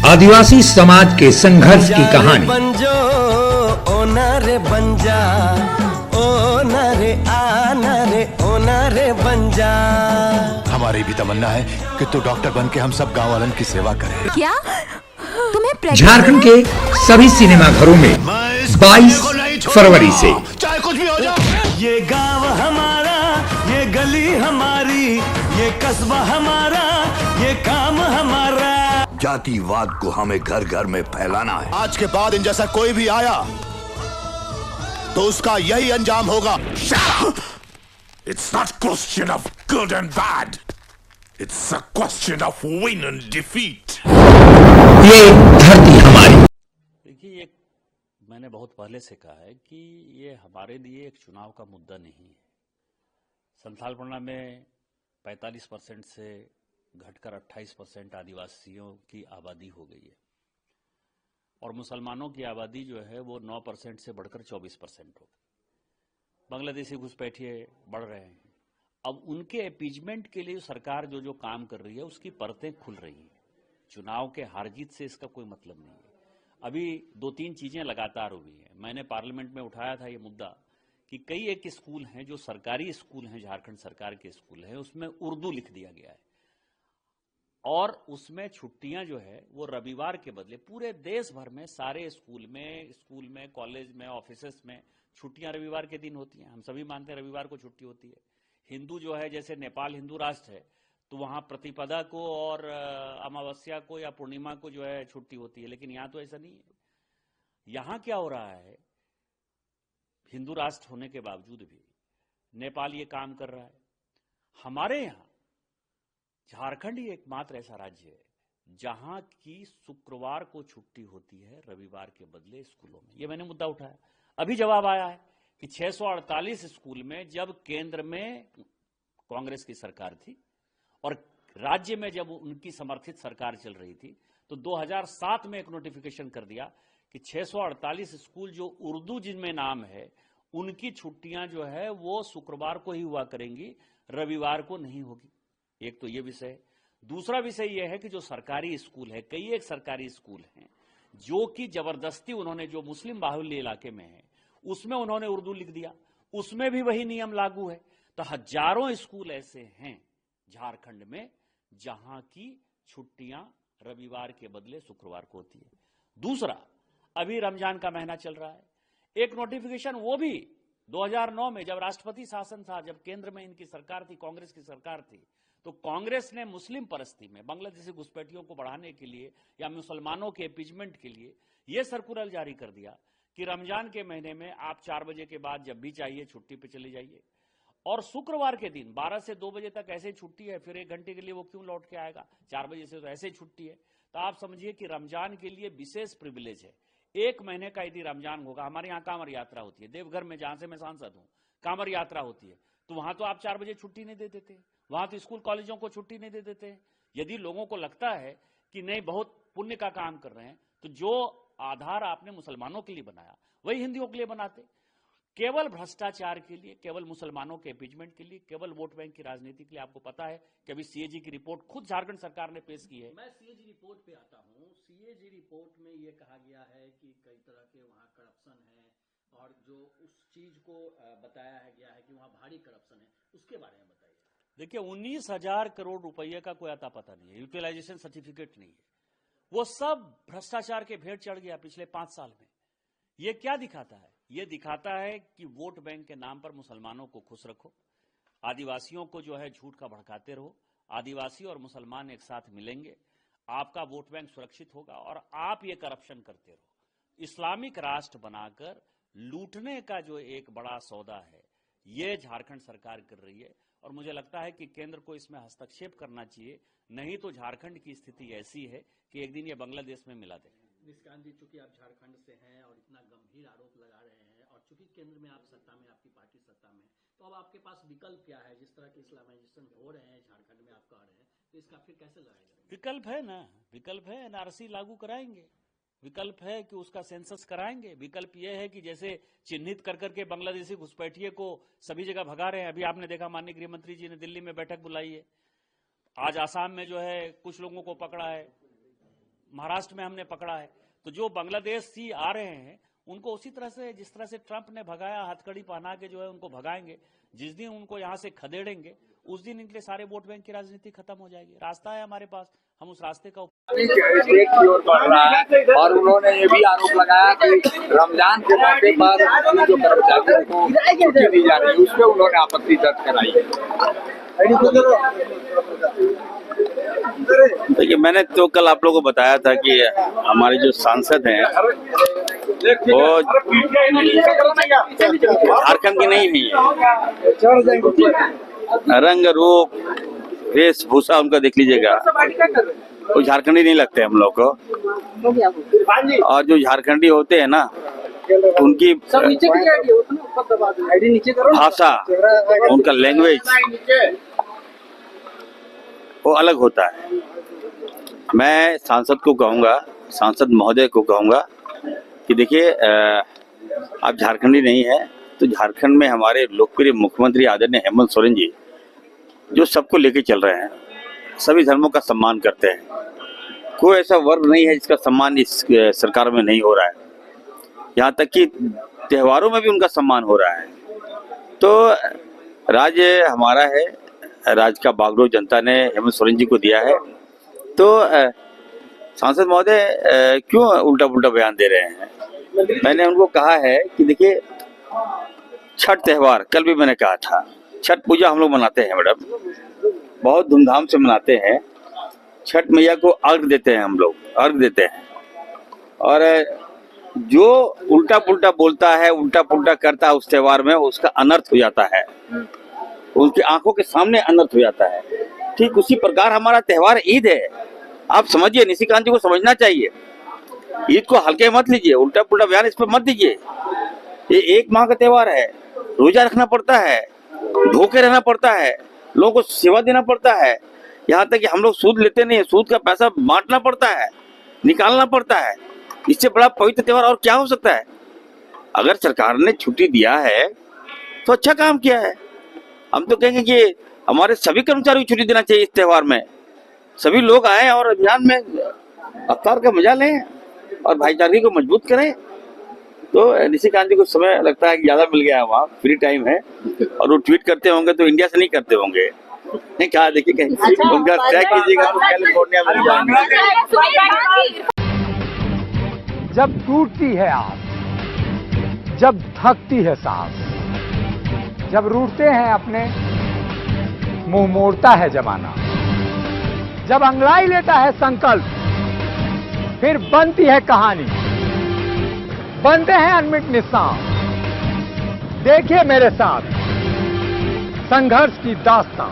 आदिवासी समाज के संघर्ष की कहानी। बंजो ओना रे बंजा, ओना रे आना रे ओना रे बंजा। हमारी भी तमन्ना है कि तू डॉक्टर बन के हम सब गांव वालों की सेवा करे। क्या तुम्हें झारखंड के सभी सिनेमा घरों में 22 फरवरी से चाहे कुछ भी हो जाए। ये गांव हमारा, ये गली हमारी, ये कस्बा हमारा, ये काम हमारा। जातिवाद को हमें घर घर में फैलाना है। आज के बाद इन जैसा कोई भी आया तो उसका यही अंजाम होगा। It's not question of good and bad. It's a question of win and defeat. ये धरती हमारी। देखिए, ये मैंने बहुत पहले से कहा है कि ये हमारे लिए एक चुनाव का मुद्दा नहीं है। संथालपना में 45% से घटकर 28% आदिवासियों की आबादी हो गई है और मुसलमानों की आबादी जो है वो 9% से बढ़कर 24% हो गई। बांग्लादेशी घुसपैठिए बढ़ रहे हैं। अब उनके अपीजमेंट के लिए सरकार जो काम कर रही है उसकी परतें खुल रही हैं। चुनाव के हार जीत से इसका कोई मतलब नहीं है। अभी 2-3 चीजें लगातार हुई हैं। मैंने पार्लियामेंट में उठाया था ये मुद्दा कि कई एक स्कूल हैं जो सरकारी स्कूल हैं, झारखंड सरकार के स्कूल हैं, उसमें उर्दू लिख दिया गया है और उसमें छुट्टियां जो है वो रविवार के बदले पूरे देश भर में सारे स्कूल में कॉलेज में ऑफिसेस में छुट्टियां रविवार के दिन होती हैं। हम सभी मानते हैं रविवार को छुट्टी होती है। हिंदू जो है, जैसे नेपाल हिंदू राष्ट्र है तो वहां प्रतिपदा को और अमावस्या को या पूर्णिमा को जो है छुट्टी होती है, लेकिन यहां तो ऐसा नहीं है। यहां क्या हो रहा है, हिंदू राष्ट्र होने के बावजूद भी नेपाल ये काम कर रहा है। हमारे यहां झारखंड ही एकमात्र ऐसा राज्य है जहां की शुक्रवार को छुट्टी होती है रविवार के बदले स्कूलों में। ये मैंने मुद्दा उठाया। अभी जवाब आया है कि 648 स्कूल में जब केंद्र में कांग्रेस की सरकार थी और राज्य में जब उनकी समर्थित सरकार चल रही थी तो 2007 में एक नोटिफिकेशन कर दिया कि 648 स्कूल जो उर्दू जिनमें नाम है उनकी छुट्टियां जो है वो शुक्रवार को ही हुआ करेंगी, रविवार को नहीं होगी। एक तो ये विषय। दूसरा विषय यह है कि जो सरकारी स्कूल है, कई एक सरकारी स्कूल हैं जो कि जबरदस्ती उन्होंने, जो मुस्लिम बाहुल्य इलाके में है उसमें उन्होंने उर्दू लिख दिया, उसमें भी वही नियम लागू है। तो हजारों स्कूल ऐसे हैं झारखंड में जहां की छुट्टियां रविवार के बदले शुक्रवार को होती है। दूसरा, अभी रमजान का महीना चल रहा है। एक नोटिफिकेशन वो भी 2009 में जब राष्ट्रपति शासन था, जब केंद्र में इनकी सरकार थी, कांग्रेस की सरकार थी, तो कांग्रेस ने मुस्लिम परस्ती में बांग्लादेशी घुसपैठियों को बढ़ाने के लिए या मुसलमानों के अपीजमेंट के लिए यह सर्कुलर जारी कर दिया कि रमजान के महीने में आप 4 बजे के बाद जब भी चाहिए छुट्टी पे चले जाइए और शुक्रवार के दिन 12 से 2 बजे तक ऐसे छुट्टी है, फिर 1 घंटे के लिए वो क्यों लौट के आएगा, 4 बजे से तो ऐसे छुट्टी है। तो आप समझिए कि रमजान के लिए विशेष प्रिविलेज है। 1 महीने का यदि रमजान होगा, हमारे यहाँ कांवर यात्रा होती है, देवघर में जहां से मैं सांसद हूं कांवर यात्रा होती है, तो वहां तो आप 4 बजे छुट्टी नहीं दे देते, वहां तो स्कूल कॉलेजों को छुट्टी नहीं दे देते। यदि लोगों को लगता है कि नहीं बहुत पुण्य का काम कर रहे हैं तो जो आधार आपने मुसलमानों के लिए बनाया वही हिंदुओं के लिए बनाते। केवल भ्रष्टाचार के लिए, केवल मुसलमानों के अपीजमेंट के लिए, केवल वोट बैंक की राजनीति के लिए। आपको पता है कि अभी सीएजी की रिपोर्ट खुद झारखंड सरकार ने पेश की है। मैं सीएजी रिपोर्ट पे आता हूँ। सीएजी रिपोर्ट में यह कहा गया है कि कई तरह के वहाँ करप्शन है और जो उस चीज को बताया गया है कि वहाँ भारी करप्शन है, उसके बारे में बताइए। देखिए, 19,000 करोड़ रुपये का कोई आता पता नहीं है, यूटिलाइजेशन सर्टिफिकेट नहीं है, वो सब भ्रष्टाचार के भेंट चढ़ गया पिछले 5 साल में। ये क्या दिखाता है? ये दिखाता है कि वोट बैंक के नाम पर मुसलमानों को खुश रखो, आदिवासियों को जो है झूठ का भड़काते रहो, आदिवासी और मुसलमान एक साथ मिलेंगे, आपका वोट बैंक सुरक्षित होगा और आप ये करप्शन करते रहो। इस्लामिक राष्ट्र बनाकर लूटने का जो एक बड़ा सौदा है ये झारखंड सरकार कर रही है और मुझे लगता है कि केंद्र को इसमें हस्तक्षेप करना चाहिए, नहीं तो झारखंड की स्थिति ऐसी है कि एक दिन ये बांग्लादेश में मिला दे। निष्कांत जी, चूंकि आप झारखंड से हैं और इतना गंभीर आरोप लगा रहे हैं और चूंकि केंद्र में आप सत्ता में, आपकी पार्टी सत्ता में, तो अब आपके पास विकल्प क्या है? जिस तरह के इस्लामाइजेशन हो रहे हैं झारखंड में, आप कह रहे हैं, तो इसका फिर कैसे लड़ाई करेंगे? विकल्प है ना, विकल्प है, एनआरसी लागू कराएंगे, विकल्प है कि उसका सेंसस कराएंगे, विकल्प यह है कि जैसे चिन्हित कर करके बांग्लादेशी घुसपैठिए को सभी जगह भगा रहे हैं। अभी आपने देखा माननीय गृह मंत्री जी ने दिल्ली में बैठक बुलाई है, आज आसाम में जो है कुछ लोगों को पकड़ा है, महाराष्ट्र में हमने पकड़ा है। तो जो बांग्लादेश से आ रहे हैं उनको उसी तरह से जिस तरह से ट्रंप ने भगाया, हथकड़ी पहना के जो है उनको भगाएंगे। जिस दिन उनको यहाँ से खदेड़ेंगे उस दिन इनके सारे वोट बैंक की राजनीति खत्म हो जाएगी। रास्ता है हमारे पास, हम उस रास्ते का स्टेट की ओर बढ़ रहा है। और उन्होंने ये भी आरोप लगाया कि रमजान के मौके पर जो कर्मचारियों को छुट्टी दी जा रही है उस पर उन्होंने आपत्ति दर्ज कराई है। देखिए, मैंने तो कल आप लोगों को बताया था कि हमारे जो सांसद हैं वो झारखंड के नहीं है। रंग रूप वेशभूषा उनका देख लीजिएगा, वो झारखंडी नहीं लगते हम लोग को। और जो झारखंडी होते हैं ना, उनकी भाषा, उनका लैंग्वेज वो अलग होता है। मैं सांसद को कहूँगा, सांसद महोदय को कहूँगा कि देखिए, आप झारखंडी नहीं है तो झारखंड में हमारे लोकप्रिय मुख्यमंत्री आदरणीय हेमंत सोरेन जी जो सबको लेके चल रहे हैं, सभी धर्मों का सम्मान करते हैं। कोई ऐसा वर्ग नहीं है जिसका सम्मान इस सरकार में नहीं हो रहा है। यहाँ तक कि त्योहारों में भी उनका सम्मान हो रहा है। तो राज्य हमारा है, राज्य का बागडोर जनता ने हेमंत सोरेन जी को दिया है। तो सांसद महोदय क्यों उल्टा पुल्टा बयान दे रहे हैं? मैंने उनको कहा है कि देखिए, छठ त्योहार कल भी मैंने कहा था, छठ पूजा हम लोग मनाते हैं मैडम, बहुत धूमधाम से मनाते हैं। छठ मैया को अर्घ देते हैं, हम लोग अर्घ देते हैं। और जो उल्टा पुल्टा बोलता है, उल्टा पुल्टा करता है उस त्योहार में, उसका अनर्थ हो जाता है, उनकी आंखों के सामने अनर्थ हो जाता है। ठीक उसी प्रकार हमारा त्योहार ईद है। आप समझिए, निशिकांत जी को समझना चाहिए। ईद को हल्के मत लीजिए, उल्टा पुल्टा बयान इस पर मत दीजिए। ये एक माह का त्योहार है, रोजा रखना पड़ता है, भूखे रहना पड़ता है, लोगों को सेवा देना पड़ता है। यहाँ तक कि हम लोग सूद लेते नहीं है, सूद का पैसा बांटना पड़ता है, निकालना पड़ता है। इससे बड़ा पवित्र त्योहार और क्या हो सकता है? अगर सरकार ने छुट्टी दिया है तो अच्छा काम किया है। हम तो कहेंगे कि हमारे सभी कर्मचारियों को छुट्टी देना चाहिए इस त्योहार में। सभी लोग आए और अभियान में अवतार का मजा लें और भाईचारे को मजबूत करें। तो निशिकांत जी को समय लगता है कि ज्यादा मिल गया, वहाँ फ्री टाइम है और वो ट्वीट करते होंगे तो इंडिया से नहीं करते होंगे। नहीं कहा, देखिए कहीं उनका ट्रैक कीजिएगा तो कैलिफोर्निया में जाएंगे। जब टूटती है आस, जब थकती है सांस, जब रूठते हैं अपने, मुंह मोड़ता है जमाना, जब अंगड़ाई लेता है संकल्प, फिर बनती है कहानी, बनते हैं अनमिट निशान। देखिए मेरे साथ संघर्ष की दास्तां।